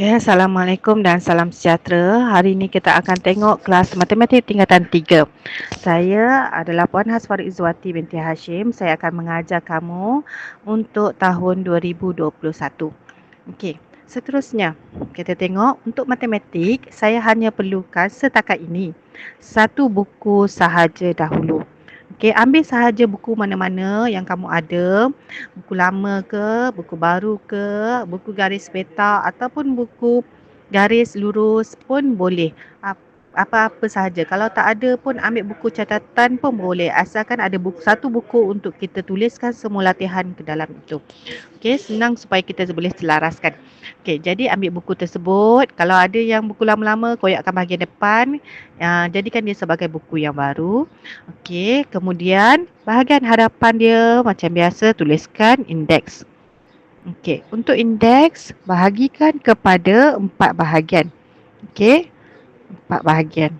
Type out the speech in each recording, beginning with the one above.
Okay, Assalamualaikum dan salam sejahtera. Hari ini kita akan tengok kelas matematik tingkatan 3. Saya adalah Puan Haswari Izwati binti Hashim. Saya akan mengajar kamu untuk tahun 2021. Okey, seterusnya kita tengok untuk matematik, saya hanya perlukan setakat ini satu buku sahaja dahulu. Okey, ambil sahaja buku mana-mana yang kamu ada, buku lama ke, buku baru ke, buku garis peta ataupun buku garis lurus pun boleh. Apa-apa sahaja. Kalau tak ada pun ambil buku catatan pun boleh. Asalkan ada satu buku untuk kita tuliskan semua latihan ke dalam itu. Okey, senang supaya kita boleh selaraskan. Okey, jadi ambil buku tersebut. Kalau ada yang buku lama-lama, koyakkan bahagian depan. Jadikan dia sebagai buku yang baru. Okey, kemudian bahagian hadapan dia macam biasa tuliskan indeks. Okey, untuk indeks bahagikan kepada 4 bahagian. Okey, 4 bahagian.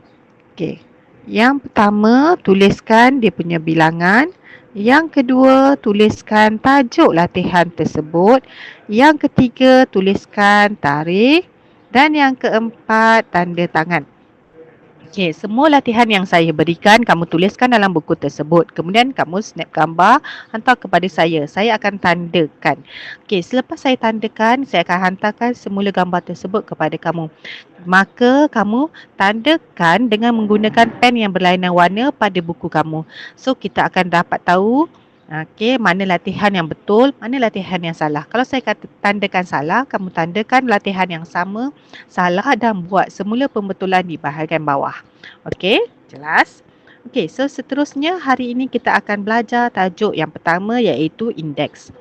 Okey. Yang pertama tuliskan dia punya bilangan. Yang kedua tuliskan tajuk latihan tersebut. Yang ketiga tuliskan tarikh. Dan yang keempat tanda tangan. Okey, semua latihan yang saya berikan kamu tuliskan dalam buku tersebut. Kemudian kamu snap gambar hantar kepada saya. Saya akan tandakan. Okey, selepas saya tandakan, saya akan hantarkan semula gambar tersebut kepada kamu. Maka kamu tandakan dengan menggunakan pen yang berlainan warna pada buku kamu. So kita akan dapat tahu mana latihan yang betul, mana latihan yang salah. Kalau saya kata tandakan salah, kamu tandakan latihan yang sama, salah dan buat semula pembetulan di bahagian bawah. Okey, jelas? Okey, so seterusnya hari ini kita akan belajar tajuk yang pertama iaitu indeks.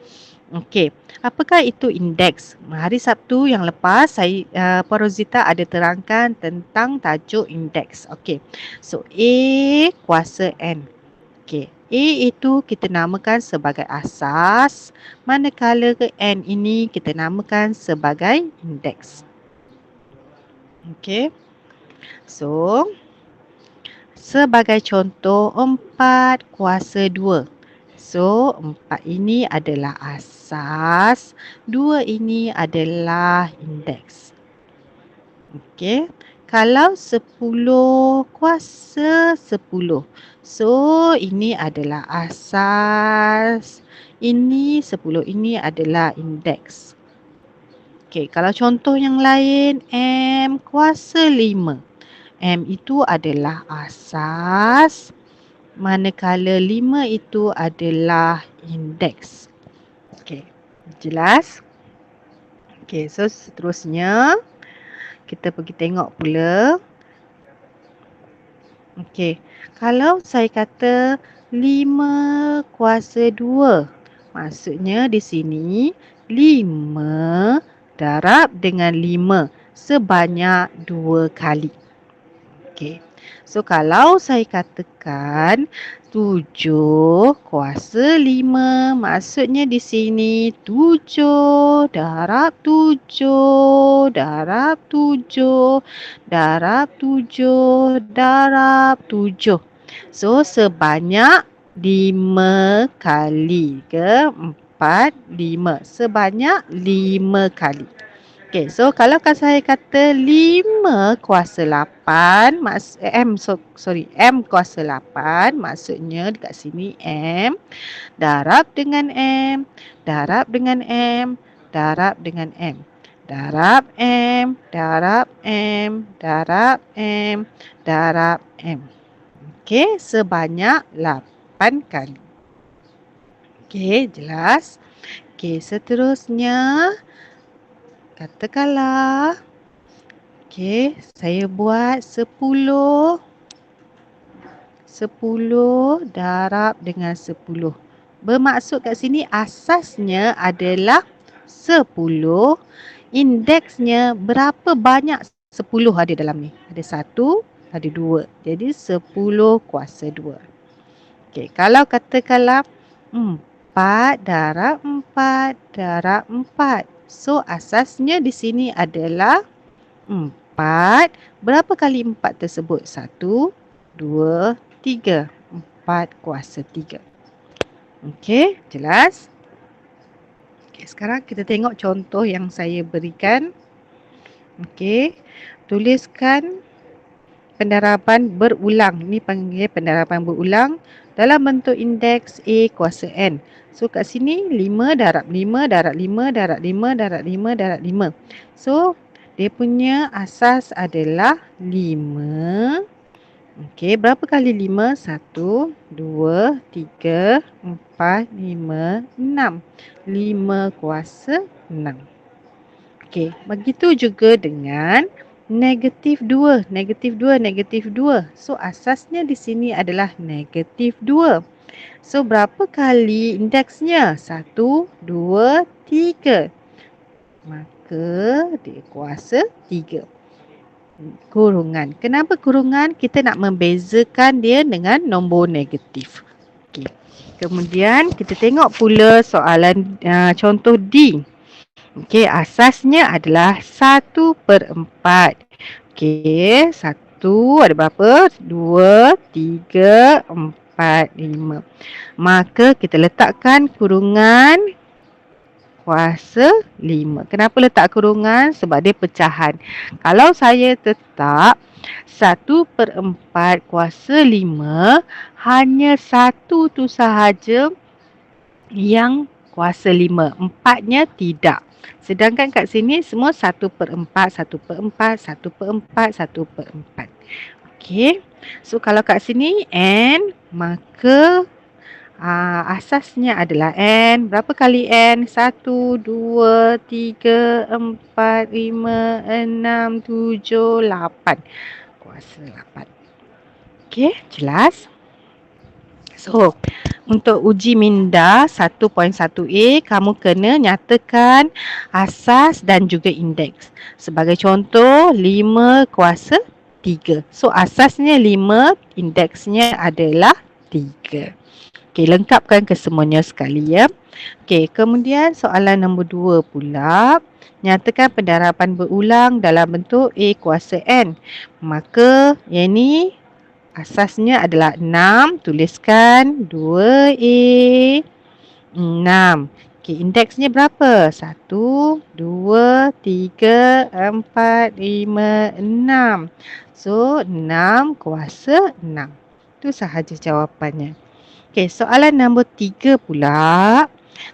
Okey, apakah itu indeks? Hari Sabtu yang lepas Puan Rosita ada terangkan tentang tajuk indeks. Okey. So A kuasa N. Okey. A itu kita namakan sebagai asas, manakala N ini kita namakan sebagai indeks. Okey. So sebagai contoh 4 kuasa 2. So, 4 ini adalah asas, 2 ini adalah indeks. Okey. Kalau 10 kuasa 10. So, ini adalah asas. Ini 10 ini adalah indeks. Okey, kalau contoh yang lain M kuasa 5. M itu adalah asas. Manakala 5 itu adalah indeks. Okey, jelas? Okey, so seterusnya kita pergi tengok pula. Okey, kalau saya kata 5 kuasa 2, maksudnya di sini 5 darab dengan 5 sebanyak 2 kali. Okey. So kalau saya katakan 7 kuasa 5, maksudnya di sini 7 darab 7 darab 7 darab 7 darab 7. So sebanyak 5 kali ke 4, 5. Sebanyak 5 kali. Okey, so kalau saya kata 5 kuasa 8, M kuasa 8, maksudnya dekat sini M darab dengan M, darab dengan M, darab dengan M. Darab M, darab M, darab M, darab M. Okey, sebanyak 8 kali. Okey, jelas? Okey, seterusnya katakanlah, okey, saya buat 10 darab dengan 10. Bermaksud kat sini asasnya adalah 10. Indeksnya berapa banyak 10 ada dalam ni? Ada 1, ada 2. Jadi 10 kuasa 2. Okey, kalau katakanlah 4 darab 4 darab 4. So, asasnya di sini adalah 4. Berapa kali 4 tersebut? 1, 2, 3. 4 kuasa 3. Okey, jelas? Okey, sekarang kita tengok contoh yang saya berikan. Okey. Tuliskan pendaraban berulang. Ni panggil pendaraban berulang dalam bentuk indeks A kuasa N. So kat sini 5 darab 5 darab 5 darab 5 darab 5 darab 5. So dia punya asas adalah 5. Okey, berapa kali 5? 1, 2, 3, 4, 5, 6. 5 kuasa 6. Okey, begitu juga dengan negatif 2. Negatif 2, negatif 2. So, asasnya di sini adalah negatif 2. So, berapa kali indeksnya? 1, 2, 3. Maka, dia kuasa 3. Kurungan. Kenapa kurungan? Kita nak membezakan dia dengan nombor negatif. Okey. Kemudian, kita tengok pula soalan contoh D. Okey, asasnya adalah 1/4. Okey, 1 ada berapa? 2, 3, 4, 5. Maka kita letakkan kurungan kuasa 5. Kenapa letak kurungan? Sebab dia pecahan. Kalau saya tetap 1/4 kuasa 5, hanya satu tu sahaja yang kuasa 5. Empatnya tidak. Sedangkan kat sini semua 1/4, 1/4, 1/4, 1/4. Okey. So kalau kat sini N, maka asasnya adalah N. Berapa kali N? 1, 2, 3, 4, 5, 6, 7, 8. Kuasa 8. Okey, jelas? So, untuk uji minda 1.1A, kamu kena nyatakan asas dan juga indeks. Sebagai contoh, 5 kuasa 3. So, asasnya 5, indeksnya adalah 3. Okey, lengkapkan kesemuanya sekali ya. Okey, kemudian soalan nombor 2 pula. Nyatakan pendaraban berulang dalam bentuk A kuasa N. Maka, yang ni asasnya adalah 6, tuliskan 2A 6. Okey, indeksnya berapa? 1, 2, 3, 4, 5, 6. So, 6 kuasa 6. Itu sahaja jawapannya. Okey, soalan nombor 3 pula.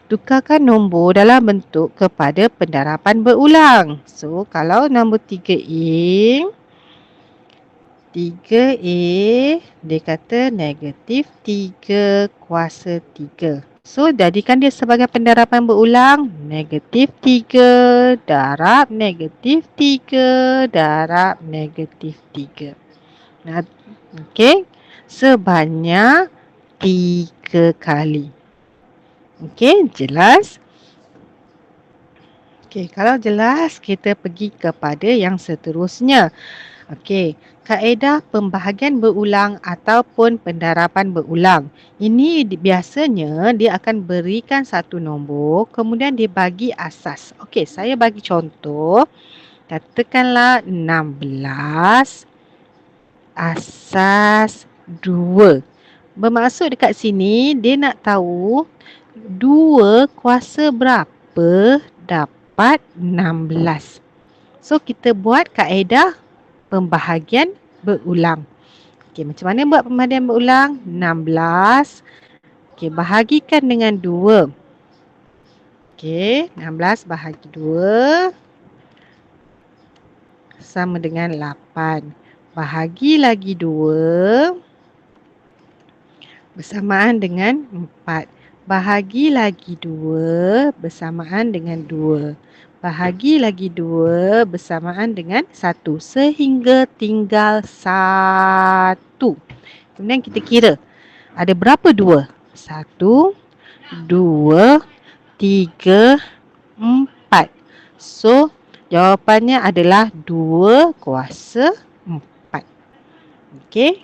Tukarkan nombor dalam bentuk kepada pendaraban berulang. So, kalau nombor 3A, 3A, dia kata negatif 3 kuasa 3. So, jadikan dia sebagai pendaraban berulang. Negatif 3 darab negatif 3 darab negatif 3. Okey, sebanyak 3 kali. Okey, jelas? Okey, kalau jelas, kita pergi kepada yang seterusnya. Okey, kaedah pembahagian berulang ataupun pendaraban berulang. Ini biasanya dia akan berikan satu nombor, kemudian dia bagi asas. Okey, saya bagi contoh. Katakanlah 16 asas 2. Bermaksud dekat sini, dia nak tahu 2 kuasa berapa dapat 16. So, kita buat kaedah pembahagian berulang. Okey, macam mana buat pembahagian berulang? 16. Okey, bahagikan dengan 2. Okey, 16 bahagi 2 sama dengan 8. Bahagi lagi 2 bersamaan dengan 4. Bahagi lagi 2 bersamaan dengan 2. Bahagi lagi 2 bersamaan dengan 1. Sehingga tinggal 1. Kemudian kita kira. Ada berapa 2? 1, 2, 3, 4. So, jawapannya adalah 2 kuasa 4. Okey.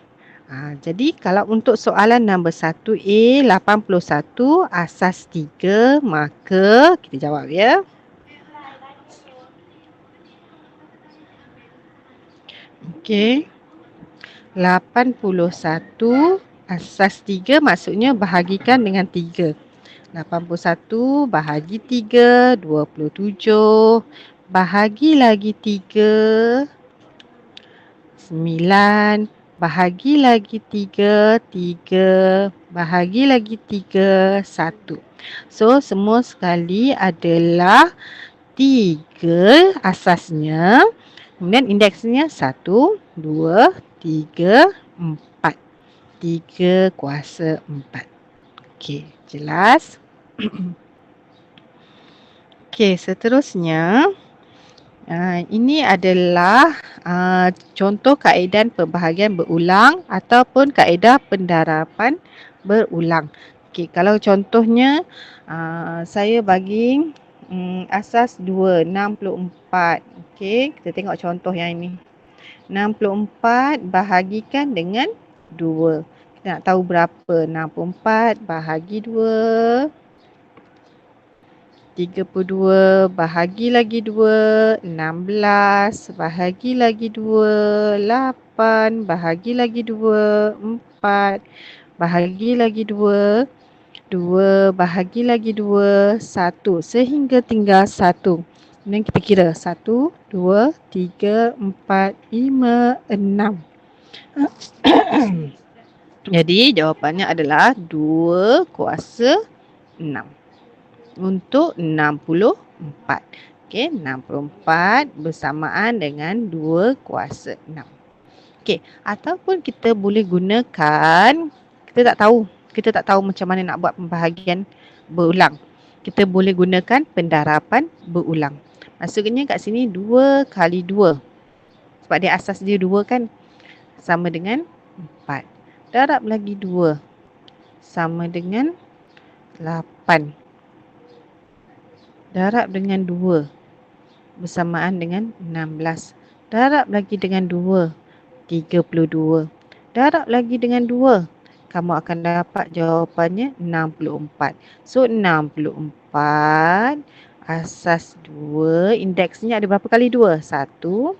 Jadi, kalau untuk soalan nombor 1A, 81, asas 3, maka kita jawab ya. Okey. 81 asas 3 maksudnya bahagikan dengan 3. 81 bahagi 3, 27. bahagi lagi 3, 9, bahagi lagi 3, 3, bahagi lagi 3, 1. So, semua sekali adalah 3 asasnya. Kemudian indeksnya 1, 2, 3, 4. 3 kuasa 4. Okey, jelas? Okey, seterusnya ini adalah contoh kaedah pembahagian berulang ataupun kaedah pendarapan berulang. Okey, kalau contohnya saya bagi asas 2, 64. Okey, kita tengok contoh yang ini. 64 bahagikan dengan 2. Kita nak tahu berapa 64 bahagi 2. 32 bahagi lagi 2, 16 bahagi lagi 2, 8 bahagi lagi 2, 4 bahagi lagi 2, 2 bahagi lagi 2, 1 sehingga tinggal 1. Kemudian kita kira 1, 2, 3, 4, 5, 6. Jadi jawapannya adalah 2 kuasa 6. Untuk 64. Okey, 64 bersamaan dengan 2 kuasa 6. Okey, ataupun kita boleh gunakan, kita tak tahu macam mana nak buat pembahagian berulang. Kita boleh gunakan pendarapan berulang. Maksudnya kat sini 2 kali 2. Sebab dia asas dia 2 kan, sama dengan 4. Darab lagi 2 sama dengan 8. Darab dengan 2 bersamaan dengan 16. Darab lagi dengan 2, 32. Darab lagi dengan 2, kamu akan dapat jawapannya 64. So, 64 asas 2, indeksnya ada berapa kali 2? 1,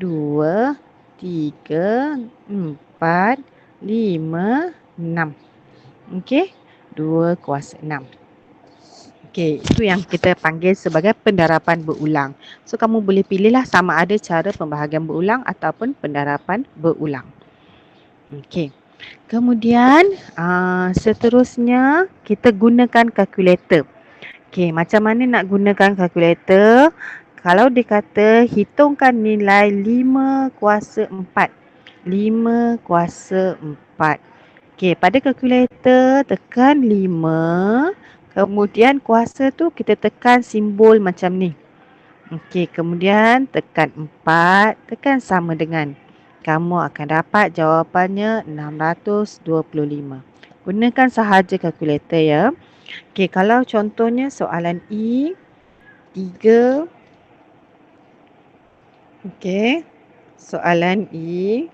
2, 3, 4, 5, 6. Okey, 2 kuasa 6. Okey, itu yang kita panggil sebagai pendarapan berulang. So, kamu boleh pilihlah sama ada cara pembahagian berulang ataupun pendarapan berulang. Okey. Kemudian, seterusnya kita gunakan kalkulator. Okey, macam mana nak gunakan kalkulator? Kalau dikata hitungkan nilai 5 kuasa 4. 5 kuasa 4. Okey, pada kalkulator tekan 5. Kemudian kuasa tu kita tekan simbol macam ni. Okey, kemudian tekan 4, tekan sama dengan. Kamu akan dapat jawapannya 625. Gunakan sahaja kalkulator ya. Okey, kalau contohnya soalan E 3. Okey, soalan E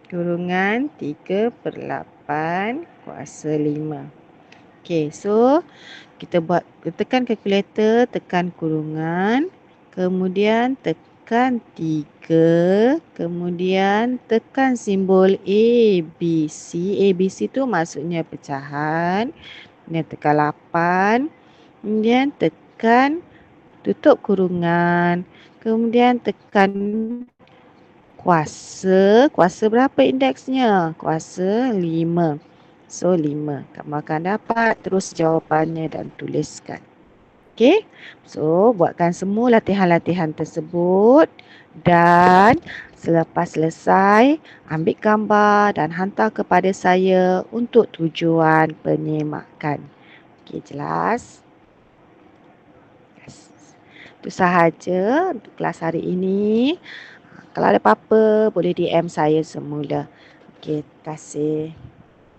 kurungan 3/8 kuasa 5. Okey, so kita tekan kalkulator, tekan kurungan, kemudian tekan 3, kemudian tekan simbol ABC. ABC tu maksudnya pecahan. Kemudian tekan 8, kemudian tekan tutup kurungan, kemudian tekan kuasa. Kuasa berapa indeksnya? Kuasa 5. So, 5. Kamu akan dapat terus jawapannya dan tuliskan. Okey. So, buatkan semua latihan-latihan tersebut. Dan selepas selesai, ambil gambar dan hantar kepada saya untuk tujuan penyemakan. Okey, jelas? Yes. Itu sahaja untuk kelas hari ini. Kalau ada apa-apa, boleh DM saya semula. Okey, terima kasih.